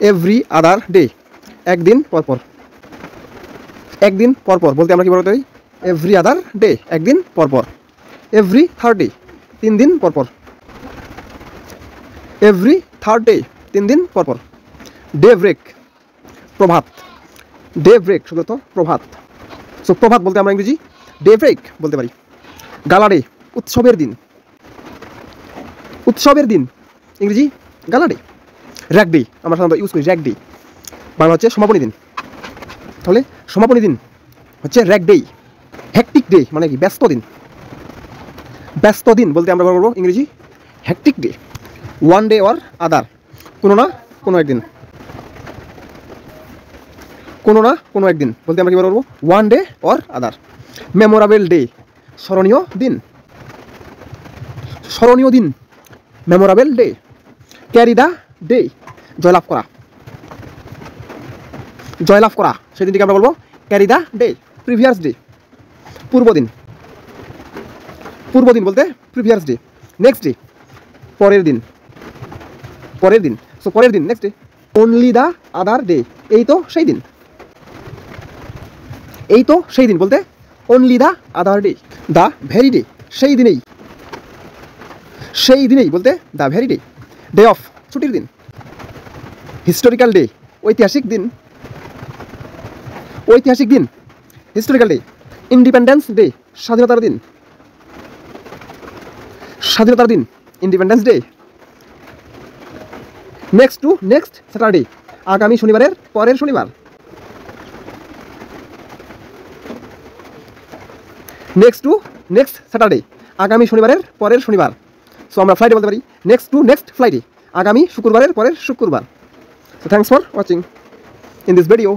Every other day, একদিন পরপর। একদিন পরপর বলতে আমরা কি বলতে পারি? এভরি আদার ডে, একদিন পরপর। এভরি থার্ড ডে, 3 দিন পরপর। এভরি থার্ড ডে, 3 দিন পরপর। ডে ব্রেক, প্রভাত। ডে ব্রেক শুধু তো প্রভাত। সো প্রভাত বলতে আমরা ইংরেজি ডে ব্রেক বলতে পারি। গালা ডে, উৎসবের দিন। উৎসবের দিন ইংরেজি গালা ডে। র্যাক ডে আমরা সাধারণত ইউজ করি, র্যাক ডে বাংলা হচ্ছে সমাপনী দিন। তাহলে সমাপনী দিন হচ্ছে র্যাক ডে। হেকটিক ডে মানে কি? ব্যস্ত দিন। ব্যস্ত দিন বলতে আমরা বলবো ইংরেজি hectic day. One day or আদার, কোনো না কোনো একদিন। কোনো না কোনো একদিন বলতে আমরা কি বলবো? One day or other. Memorable day, স্মরণীয় দিন। স্মরণীয় দিন, memorable day. Carry the day, জয়লাভ করা। জয়লাভ করা সেদিনটিকে আমরা বলবো carry the day. Previous day, পূর্বদিন। পূর্বদিন বলতে প্রিভিয়াস ডে। নেক্সট ডে, পরের দিন। পরের দিন, সো পরের দিন next day. Only the other day, এই তো সেই দিন। এই তো সেই দিন বলতে only the other day. The very day, সেই দিনেই। সেই দিনেই বলতে the very day. Day of, ছুটির দিন। হিস্টোরিক্যাল ডে, ঐতিহাসিক দিন। ঐতিহাসিক দিন, হিস্টোরিক্যাল ডে। ইন্ডিপেন্ডেন্স ডে, স্বাধীনতার দিন। স্বাধীনতার দিন, independence day. Next to next Saturday, আগামী শনিবারের পরের শনিবার। নেক্সট টু নেক্সট স্যাটারডে, আগামী শনিবারের পরের শনিবার। সো আমরা ফ্রাইডে বলতে পারি নেক্সট টু নেক্সট ফ্রাইডে, আগামী শুক্রবারের পরের শুক্রবার। So thanks for watching in this video.